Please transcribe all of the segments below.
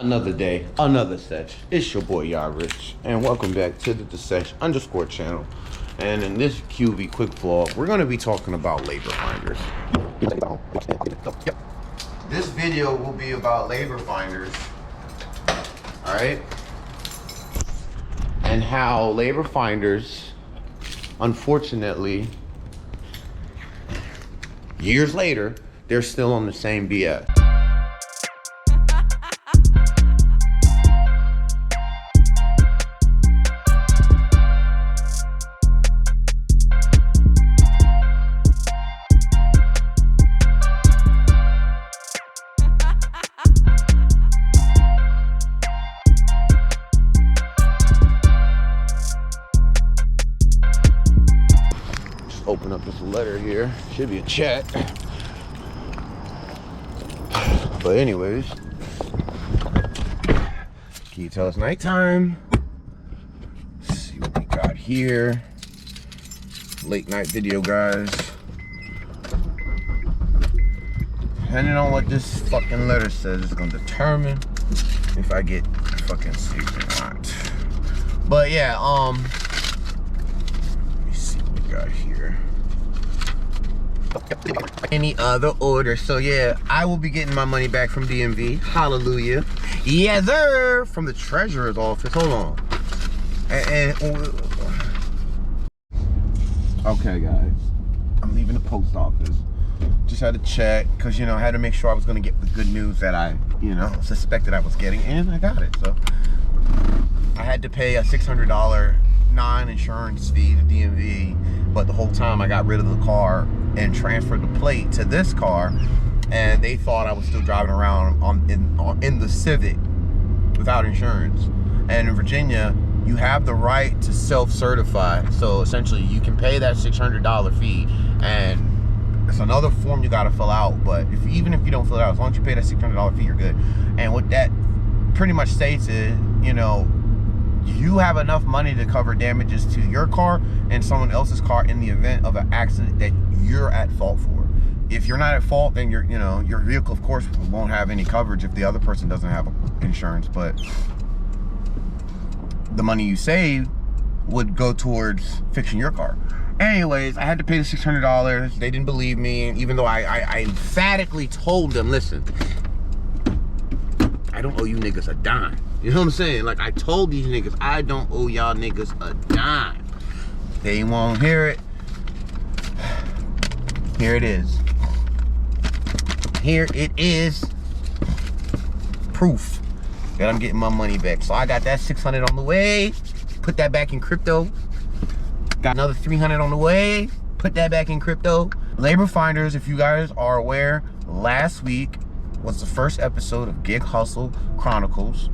Another day, another sesh. It's your boy Rich, and welcome back to the DaSesh _ channel. And in this QB quick vlog, we're going to be talking about labor finders. This video will be about labor finders, all right? And how labor finders, unfortunately, years later, they're still on the same BS. Open up this letter here. Should be a chat. But anyways, can you tell it's nighttime? Let's see what we got here. Late night video, guys. Depending on what this fucking letter says, it's gonna determine if I get fucking sleep or not. But yeah, let me see what we got here. Any other order? So yeah, I will be getting my money back from DMV. Hallelujah. Yes, sir. From the treasurer's office. Hold on. Okay, guys. I'm leaving the post office. Just had to check because, I had to make sure I was going to get the good news that I, suspected I was getting, and I got it. So I had to pay a $600 non-insurance fee to DMV, but the whole time I got rid of the car and transferred the plate to this car, and they thought I was still driving around in the Civic without insurance. And in Virginia, you have the right to self-certify, so essentially you can pay that $600 fee, and it's another form you got to fill out. But even if you don't fill it out, as long as you pay that $600 fee, you're good. And what that pretty much states is, you have enough money to cover damages to your car and someone else's car in the event of an accident that you're at fault for. If you're not at fault, then your vehicle, of course, won't have any coverage if the other person doesn't have insurance. But the money you save would go towards fixing your car. Anyways, I had to pay the $600. They didn't believe me, even though I emphatically told them, listen, I don't owe you niggas a dime. You know what I'm saying? Like, I told these niggas, I don't owe y'all niggas a dime. They won't hear it. Here it is. Here it is. Proof that I'm getting my money back. So I got that $600 on the way. Put that back in crypto. Got another $300 on the way. Put that back in crypto. Labor finders, if you guys are aware, last week was the first episode of Gig Hustle Chronicles.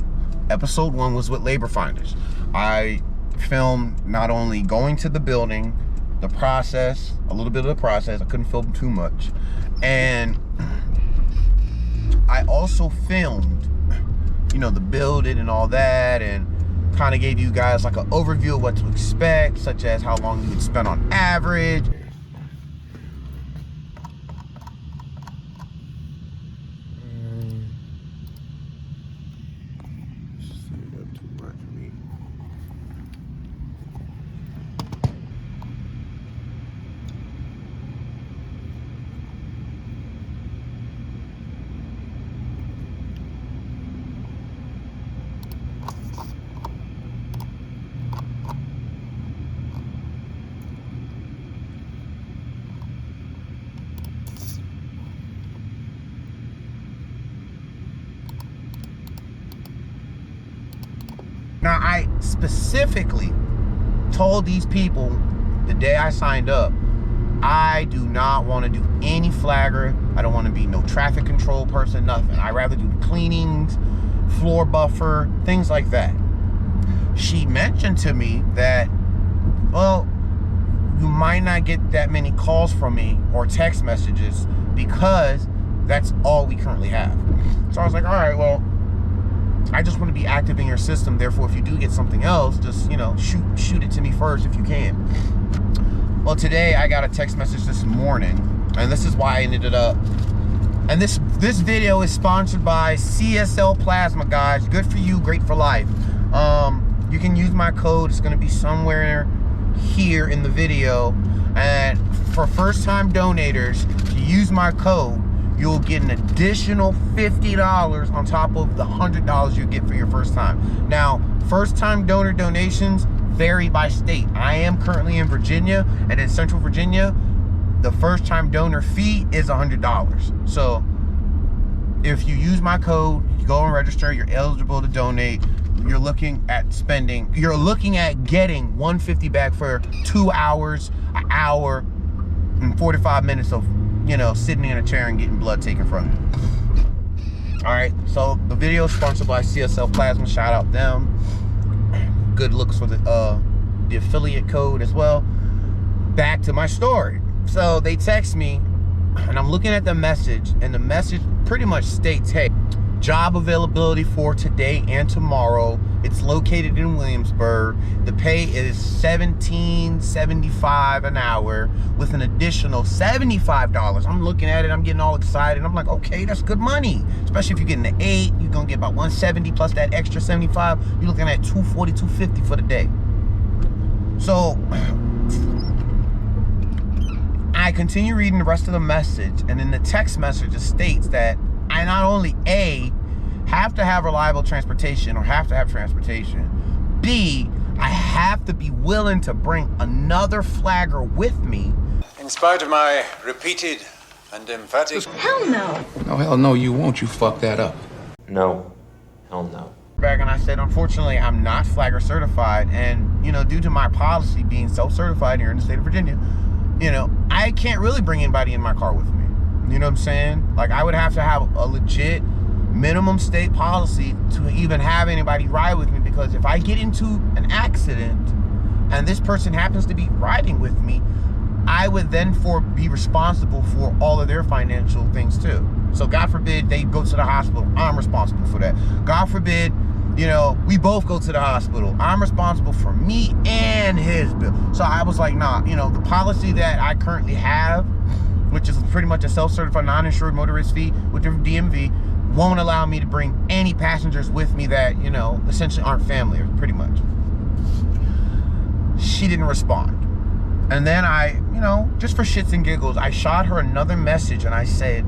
Episode 1 was with labor finders. I filmed not only going to the building, the process, a little bit of the process. I couldn't film too much. And I also filmed, the building and all that, and kind of gave you guys like an overview of what to expect, such as how long you would spend on average. Now, I specifically told these people the day I signed up, I do not want to do any flagger. I don't want to be no traffic control person, nothing. I'd rather do cleanings, floor buffer, things like that. She mentioned to me that, well, you might not get that many calls from me or text messages because that's all we currently have. So I was like, all right, well, I just want to be active in your system. Therefore, if you do get something else, just, shoot it to me first if you can. Well, today I got a text message this morning, and this is why I ended up And this video is sponsored by CSL Plasma, guys. Good for you, great for life. You can use my code. It's gonna be somewhere here in the video. And for first-time donators, if you use my code, you'll get an additional $50 on top of the $100 you get for your first time. Now, first-time donor donations vary by state. I am currently in Virginia, and in Central Virginia, the first-time donor fee is $100. So if you use my code, you go and register, you're eligible to donate. You're looking at getting $150 back for 2 hours, an hour, and 45 minutes of, you know, sitting in a chair and getting blood taken from you. All right, so the video is sponsored by CSL Plasma. Shout out them. Good looks for the affiliate code as well. Back to my story. So they text me, and I'm looking at the message, and the message pretty much states, hey, job availability for today and tomorrow. It's located in Williamsburg. The pay is $17.75 an hour with an additional $75. I'm looking at it, I'm getting all excited. I'm like, okay, that's good money. Especially if you're getting the 8, you're gonna get about $170 plus that extra 75. You're looking at $240, $250 for the day. So I continue reading the rest of the message, and in the text message it states that I not only A, have to have reliable transportation or have to have transportation, B, I have to be willing to bring another flagger with me. In spite of my repeated and emphatic... Hell no. No, hell no, you won't. You fuck that up. No. Hell no. Back, and I said, unfortunately, I'm not flagger certified, and, you know, due to my policy being self-certified here in the state of Virginia, you know, I can't really bring anybody in my car with me. You know what I'm saying? Like, I would have to have a legit minimum state policy to even have anybody ride with me, because if I get into an accident and this person happens to be riding with me, I would then be responsible for all of their financial things too. So God forbid they go to the hospital, I'm responsible for that. God forbid, you know, we both go to the hospital, I'm responsible for me and his bill. So I was like, nah, you know, the policy that I currently have, which is pretty much a self-certified non-insured motorist fee with the DMV, won't allow me to bring any passengers with me that, you know, essentially aren't family, pretty much. She didn't respond. And then I, you know, just for shits and giggles, I shot her another message and I said,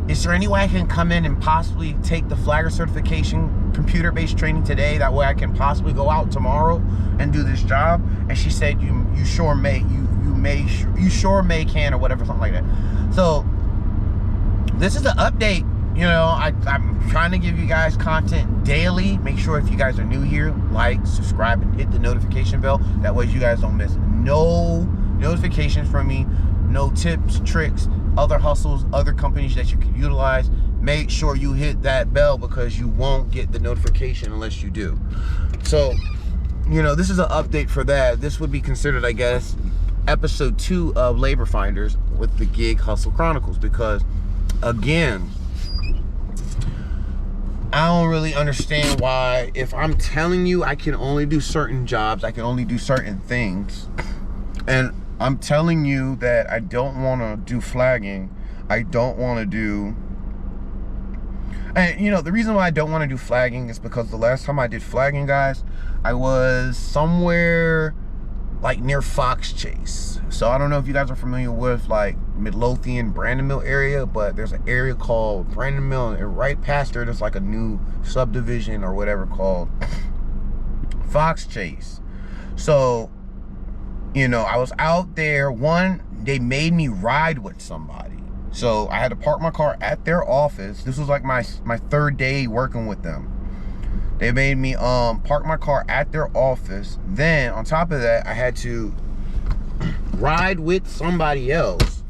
is there any way I can come in and possibly take the flagger certification computer-based training today? That way I can possibly go out tomorrow and do this job. And she said, you sure may, you sure may can, or whatever, something like that. So this is an update. You know, I'm trying to give you guys content daily. Make sure if you guys are new here, like, subscribe, and hit the notification bell. That way you guys don't miss no notifications from me, no tips, tricks, other hustles, other companies that you can utilize. Make sure you hit that bell, because you won't get the notification unless you do. So, you know, this is an update for that. This would be considered, I guess, episode 2 of Labor Finders with the Gig Hustle Chronicles, because, again, I don't really understand why, if I'm telling you I can only do certain jobs, I can only do certain things, and I'm telling you that I don't want to do flagging, I don't want to do, and you know, the reason why I don't want to do flagging is because the last time I did flagging, guys, I was somewhere like near Fox Chase. So I don't know if you guys are familiar with like Midlothian, Brandon Mill area, but there's an area called Brandon Mill, and right past there, there's like a new subdivision or whatever called Fox Chase. So, you know, I was out there. One, they made me ride with somebody. So I had to park my car at their office. This was like my third day working with them. They made me park my car at their office. Then on top of that, I had to ride with somebody else.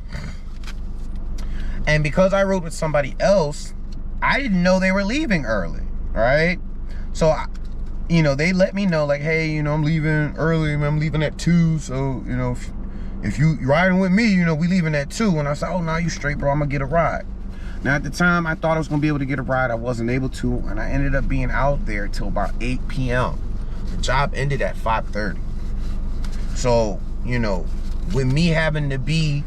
And because I rode with somebody else, I didn't know they were leaving early, right? So, you know, they let me know, like, hey, you know, I'm leaving early, I'm leaving at 2, so, you know, if you riding with me, you know, we leaving at 2. And I said, oh, no, you straight, bro, I'm gonna get a ride. Now, at the time, I thought I was gonna be able to get a ride. I wasn't able to, and I ended up being out there till about 8 p.m. The job ended at 5:30. So, you know, with me having to be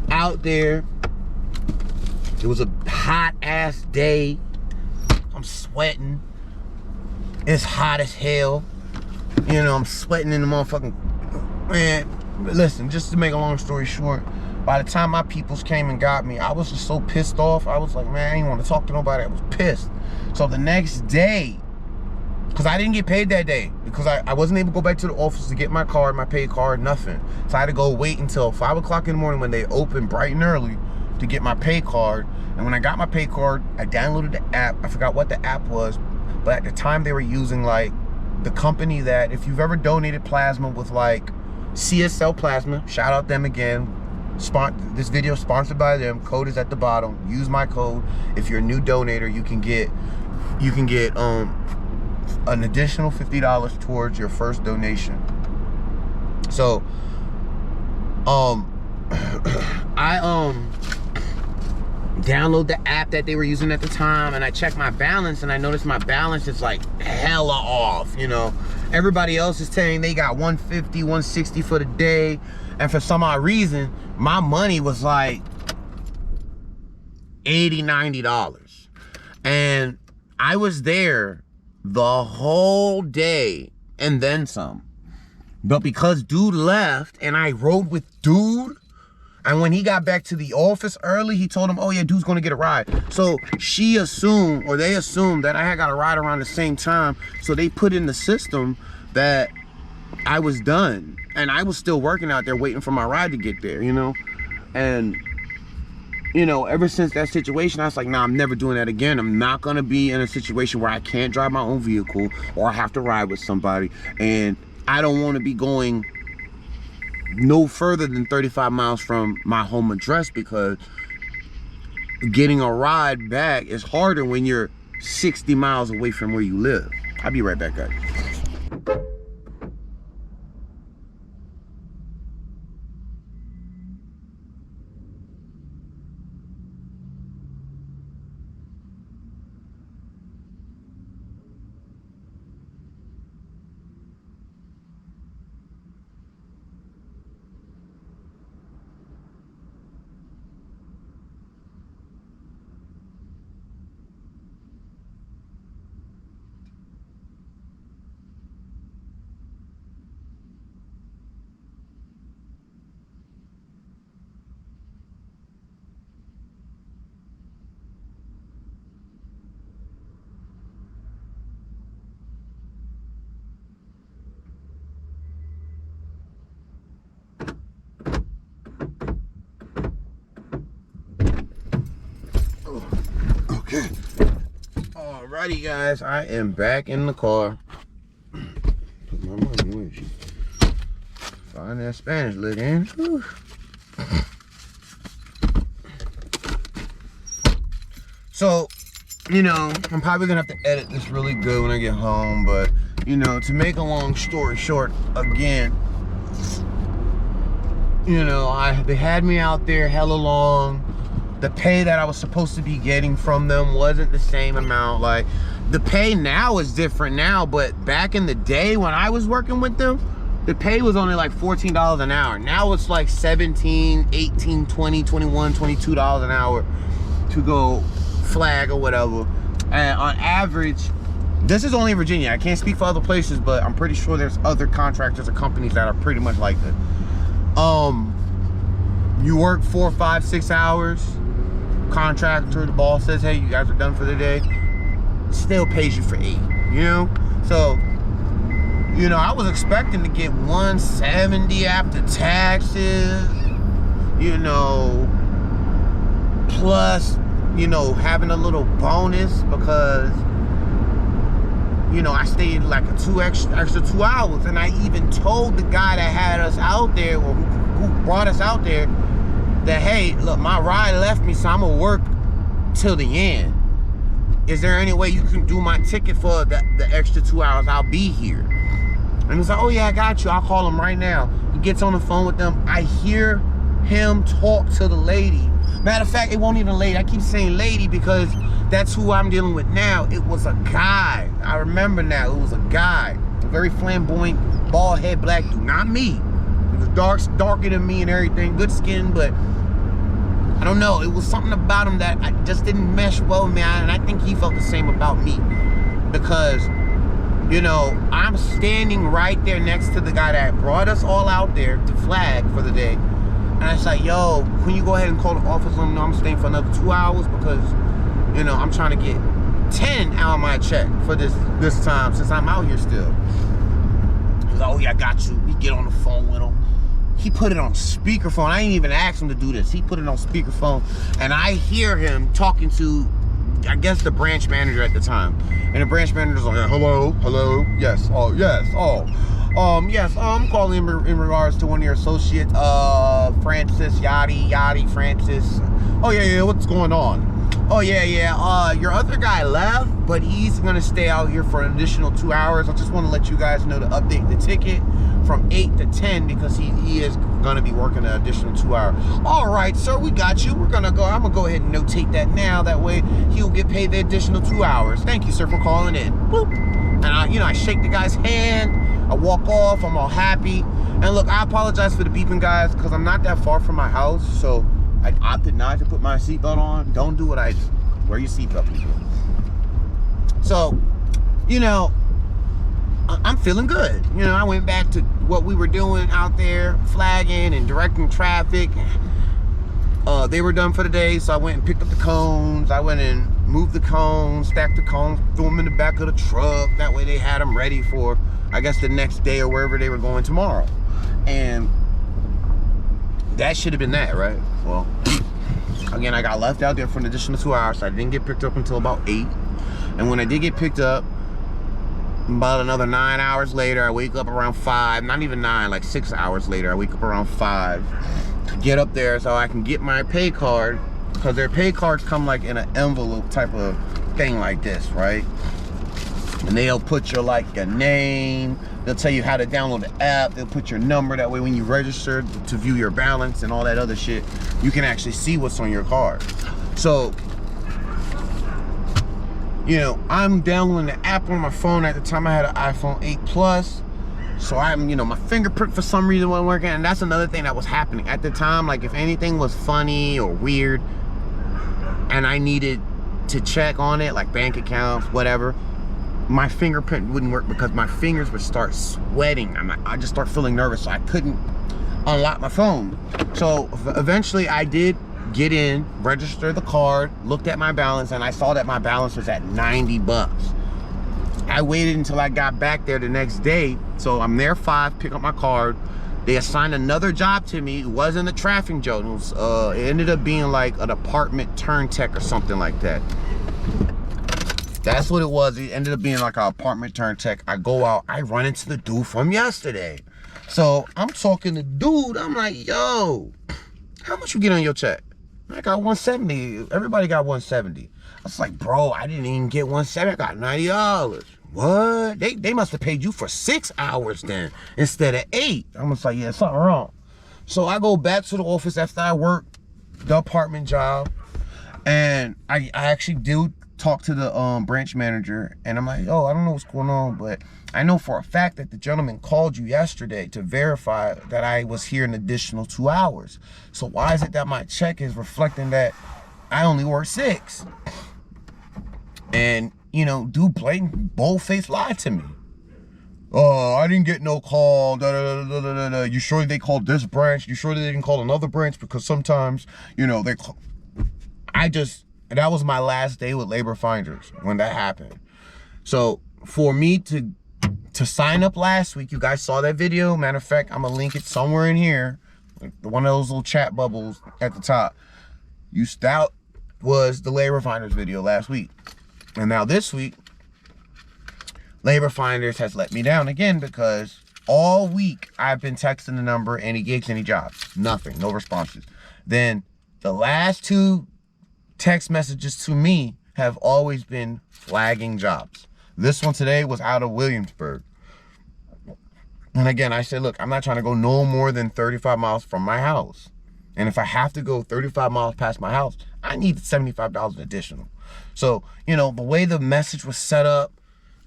out there It was a hot ass day. I'm sweating. It's hot as hell. You know, I'm sweating in the motherfucking, man. Listen, just to make a long story short, by the time my peoples came and got me, I was just so pissed off. I was like, man, I didn't want to talk to nobody. I was pissed. So the next day, because I didn't get paid that day, because I wasn't able to go back to the office to get my card, my pay card, nothing. So I had to go wait until 5 o'clock in the morning when they opened bright and early to get my pay card. And when I got my pay card, I downloaded the app. I forgot what the app was, but at the time they were using like the company that, if you've ever donated plasma with like CSL Plasma, shout out them again. This video is sponsored by them. Code is at the bottom. Use my code. If you're a new donator, you can get an additional $50 towards your first donation. So I download the app that they were using at the time, and I checked my balance, and I noticed my balance is like hella off. You know, everybody else is saying they got 150, 160 for the day, and for some odd reason my money was like $80, $90. And I was there the whole day and then some. But because dude left and I rode with dude, and when he got back to the office early, he told him, oh yeah, dude's gonna get a ride. So they assumed that I had got a ride around the same time. So they put in the system that I was done. And I was still working out there waiting for my ride to get there, you know? And, you know, ever since that situation, I was like, nah, I'm never doing that again. I'm not gonna be in a situation where I can't drive my own vehicle or I have to ride with somebody. And I don't wanna be going no further than 35 miles from my home address, because getting a ride back is harder when you're 60 miles away from where you live. I'll be right back, guys. Okay. Alrighty, guys, I am back in the car. Put my money away. Find that Spanish lit in. Whew. So, you know, I'm probably gonna have to edit this really good when I get home, but, you know, to make a long story short, again, you know, they had me out there hella long. The pay that I was supposed to be getting from them wasn't the same amount. Like, the pay now is different now, but back in the day when I was working with them, the pay was only like $14 an hour. Now it's like $17, $18, $20, $21, $22 an hour to go flag or whatever. And on average, this is only in Virginia. I can't speak for other places, but I'm pretty sure there's other contractors or companies that are pretty much like this. You work 4, 5, 6 hours. Contractor, the boss says, hey, you guys are done for the day, still pays you for 8, you know? So, you know, I was expecting to get 170 after taxes, you know, plus, you know, having a little bonus because, you know, I stayed like extra 2 hours, and I even told the guy that had us out there, or who brought us out there, that, hey, look, my ride left me, so I'm gonna work till the end. Is there any way you can do my ticket for the extra 2 hours? I'll be here. And he's like, oh yeah, I got you. I'll call him right now. He gets on the phone with them. I hear him talk to the lady. Matter of fact, it won't even lady. I keep saying lady because that's who I'm dealing with now. It was a guy. I remember now. It was a guy. A very flamboyant, bald head black dude. Not me. He was darker than me and everything. Good skin, but I don't know, it was something about him that I just didn't mesh well with me, and I think he felt the same about me. Because, you know, I'm standing right there next to the guy that brought us all out there to flag for the day. And I was like, yo, can you go ahead and call the office and let them know I'm staying for another 2 hours? Because, you know, I'm trying to get 10 out of my check for this time since I'm out here still. He was like, oh yeah, I got you. We get on the phone with him. He put it on speakerphone. I didn't even ask him to do this. He put it on speakerphone, and I hear him talking to, I guess, the branch manager at the time. And the branch manager's like, hello, yes, yes, I'm calling in regards to one of your associates, Francis, Yachty, Francis. Oh yeah, what's going on? Oh yeah, your other guy left, but he's gonna stay out here for an additional 2 hours. I just want to let you guys know to update the ticket from 8 to 10 because he is gonna be working an additional 2 hours. All right, sir, we got you. I'm gonna go ahead and notate that now. That way he'll get paid the additional 2 hours. Thank you, sir, for calling in. Boop. And I shake the guy's hand. I walk off. I'm all happy. And look, I apologize for the beeping, guys, because I'm not that far from my house, so I opted not to put my seatbelt on. Don't do what I do. Wear your seatbelt, people. So, you know, I'm feeling good. You know, I went back to what we were doing out there, flagging and directing traffic. They were done for the day, so I went and picked up the cones. I went and moved the cones, stacked the cones, threw them in the back of the truck. That way they had them ready for, I guess, the next day or wherever they were going tomorrow. And that should have been that, right? Well, again, I got left out there for an additional 2 hours. So I didn't get picked up until about 8. And when I did get picked up, about another 9 hours later, I wake up around 5. Not even 9, like 6 hours later, I wake up around 5 to get up there so I can get my pay card. Because their pay cards come like in an envelope type of thing like this, right? And they'll put your your name, they'll tell you how to download the app, they'll put your number, that way when you register to view your balance and all that other shit, you can actually see what's on your card. So, you know, I'm downloading the app on my phone. At the time I had an iPhone 8 Plus. So I'm, you know, my fingerprint for some reason wasn't working, and that's another thing that was happening. At the time, like if anything was funny or weird and I needed to check on it, like bank accounts, whatever, my fingerprint wouldn't work because my fingers would start sweating. I just start feeling nervous, so I couldn't unlock my phone. So eventually I did get in, register the card, looked at my balance, and I saw that my balance was at 90 bucks. I waited until I got back there the next day. So I'm there 5, pick up my card. They assigned another job to me. It wasn't a traffic job. It ended up being like an apartment turn tech or something like that. That's what it was. It ended up being like an apartment turn tech. I go out, I run into the dude from yesterday. So I'm talking to dude. I'm like, yo, how much you get on your check? I got 170. Everybody got 170. I was like, bro, I didn't even get 170. I got $90. What? They must have paid you for 6 hours then instead of 8. I'm just like, yeah, something wrong. So I go back to the office after I work the apartment job, and I actually do talk to the branch manager, and I'm like, oh, I don't know what's going on, but I know for a fact that the gentleman called you yesterday to verify that I was here an additional 2 hours. So why is it that my check is reflecting that I only worked 6? And, you know, dude blatant bold-faced lied to me. Oh, I didn't get no call. You sure they called this branch? You sure they didn't call another branch? Because sometimes, you know, they call. That was my last day with Labor Finders when that happened. So for me to sign up last week, you guys saw that video. Matter of fact, I'm gonna link it somewhere in here. One of those little chat bubbles at the top. That was the Labor Finders video last week. And now this week, Labor Finders has let me down again because all week I've been texting the number, any gigs, any jobs. Nothing, no responses. Then the last 2 text messages to me have always been flagging jobs. This one today was out of Williamsburg. And again, I said, look, I'm not trying to go no more than 35 miles from my house. And if I have to go 35 miles past my house, I need $75 additional. So, you know, the way the message was set up,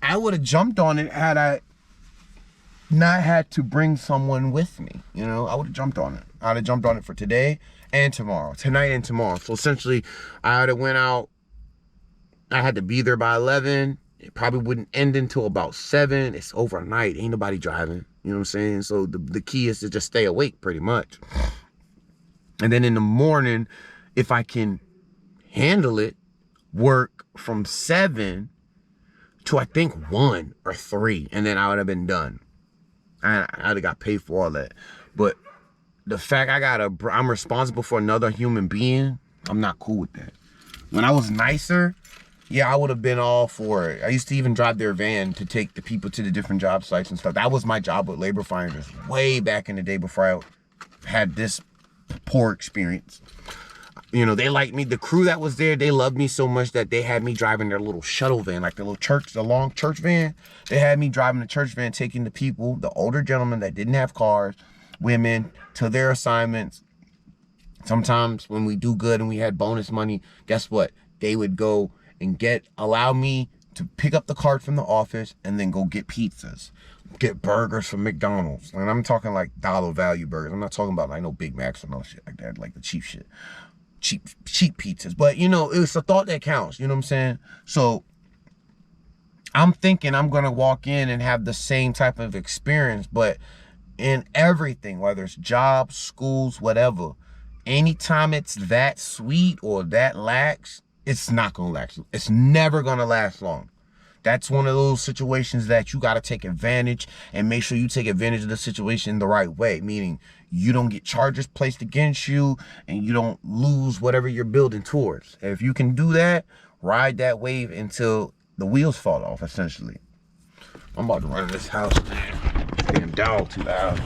I would have jumped on it had I not had to bring someone with me. You know, I would have jumped on it. I'd have jumped on it for today, and tomorrow. Tonight and tomorrow. So essentially, I already went out. I had to be there by 11. It probably wouldn't end until about 7. It's overnight. Ain't nobody driving. You know what I'm saying? So the key is to just stay awake pretty much. And then in the morning, if I can handle it, work from 7 to I think 1 or 3. And then I would have been done. I would have got paid for all that. But the fact I'm responsible for another human being, I'm not cool with that. When I was nicer, yeah, I would have been all for it. I used to even drive their van to take the people to the different job sites and stuff. That was my job with labor finders way back in the day before I had this poor experience. You know, they liked me. The crew that was there, they loved me so much that they had me driving their little shuttle van, like the long church van. They had me driving the church van, taking the people, the older gentlemen that didn't have cars, women, to their assignments. Sometimes when we do good and we had bonus money, guess what? They would go and allow me to pick up the cart from the office and then go get pizzas, get burgers from McDonald's. And I'm talking like dollar value burgers. I'm not talking about like no Big Macs or no shit like that, like the cheap shit. Cheap pizzas. But you know, it's a thought that counts. You know what I'm saying? So I'm thinking I'm gonna walk in and have the same type of experience, but in everything, whether it's jobs, schools, whatever, anytime it's that sweet or that lax, it's not gonna last. It's never gonna last long. That's one of those situations that you gotta take advantage and make sure you take advantage of the situation the right way, meaning you don't get charges placed against you and you don't lose whatever you're building towards. If you can do that, ride that wave until the wheels fall off, essentially. I'm about to run in this house, man. Damn dog too loud.